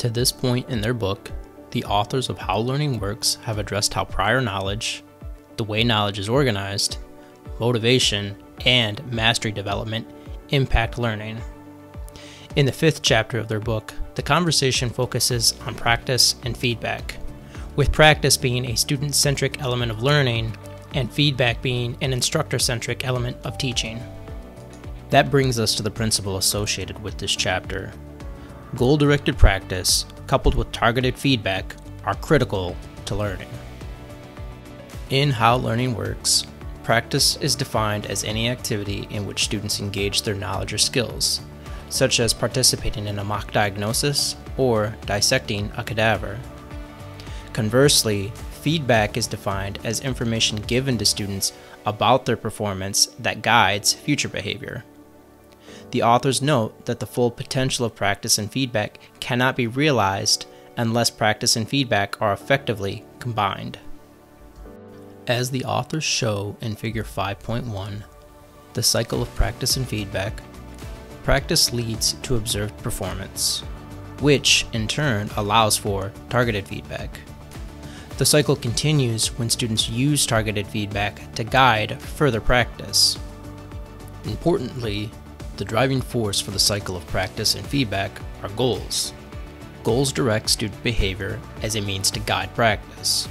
To this point in their book, the authors of How Learning Works have addressed how prior knowledge, the way knowledge is organized, motivation, and mastery development impact learning. In the 5th chapter of their book, the conversation focuses on practice and feedback, with practice being a student-centric element of learning and feedback being an instructor-centric element of teaching. That brings us to the principle associated with this chapter. Goal-directed practice, coupled with targeted feedback, are critical to learning. In How Learning Works, practice is defined as any activity in which students engage their knowledge or skills, such as participating in a mock diagnosis or dissecting a cadaver. Conversely, feedback is defined as information given to students about their performance that guides future behavior. The authors note that the full potential of practice and feedback cannot be realized unless practice and feedback are effectively combined. As the authors show in Figure 5.1, the cycle of practice and feedback, practice leads to observed performance, which in turn allows for targeted feedback. The cycle continues when students use targeted feedback to guide further practice. Importantly, the driving force for the cycle of practice and feedback are goals. Goals direct student behavior as a means to guide practice.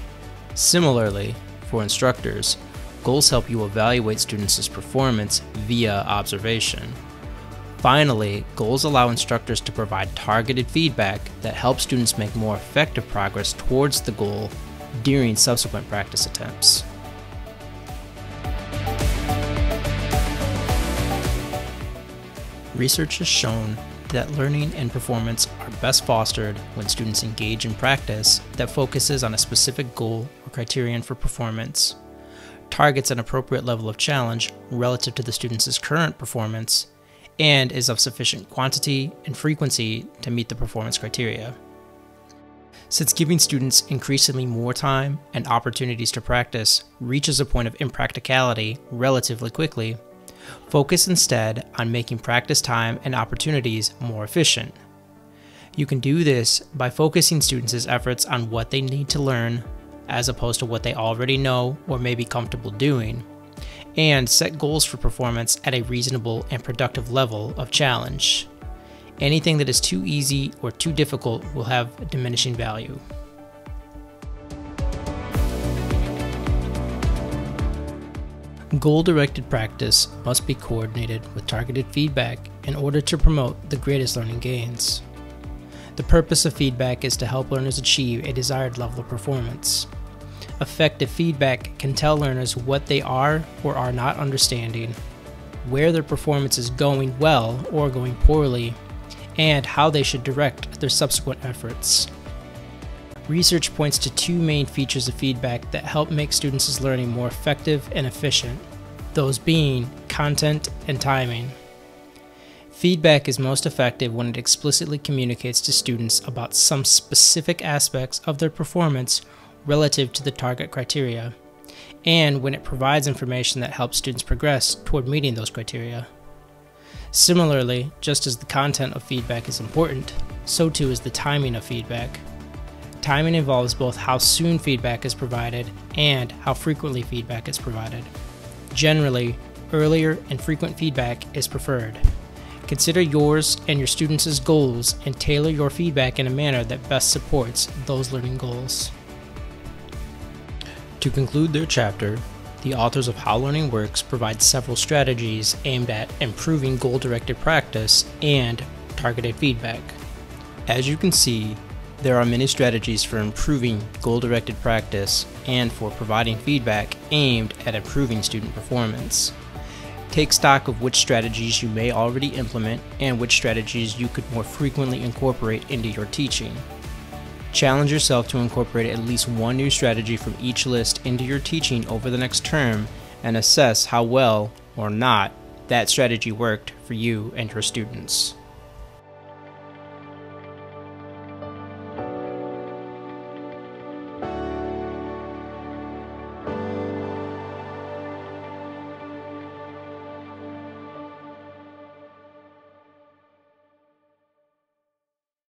Similarly, for instructors, goals help you evaluate students' performance via observation. Finally, goals allow instructors to provide targeted feedback that helps students make more effective progress towards the goal during subsequent practice attempts. Research has shown that learning and performance are best fostered when students engage in practice that focuses on a specific goal or criterion for performance, targets an appropriate level of challenge relative to the student's current performance, and is of sufficient quantity and frequency to meet the performance criteria. Since giving students increasingly more time and opportunities to practice reaches a point of impracticality relatively quickly, focus instead on making practice time and opportunities more efficient. You can do this by focusing students' efforts on what they need to learn, as opposed to what they already know or may be comfortable doing, and set goals for performance at a reasonable and productive level of challenge. Anything that is too easy or too difficult will have diminishing value. Goal-directed practice must be coordinated with targeted feedback in order to promote the greatest learning gains. The purpose of feedback is to help learners achieve a desired level of performance. Effective feedback can tell learners what they are or are not understanding, where their performance is going well or going poorly, and how they should direct their subsequent efforts. Research points to 2 main features of feedback that help make students' learning more effective and efficient, those being content and timing. Feedback is most effective when it explicitly communicates to students about some specific aspects of their performance relative to the target criteria, and when it provides information that helps students progress toward meeting those criteria. Similarly, just as the content of feedback is important, so too is the timing of feedback. Timing involves both how soon feedback is provided and how frequently feedback is provided. Generally, earlier and frequent feedback is preferred. Consider yours and your students' goals and tailor your feedback in a manner that best supports those learning goals. To conclude their chapter, the authors of How Learning Works provide several strategies aimed at improving goal-directed practice and targeted feedback. As you can see, there are many strategies for improving goal-directed practice and for providing feedback aimed at improving student performance. Take stock of which strategies you may already implement and which strategies you could more frequently incorporate into your teaching. Challenge yourself to incorporate at least one new strategy from each list into your teaching over the next term and assess how well or not that strategy worked for you and your students.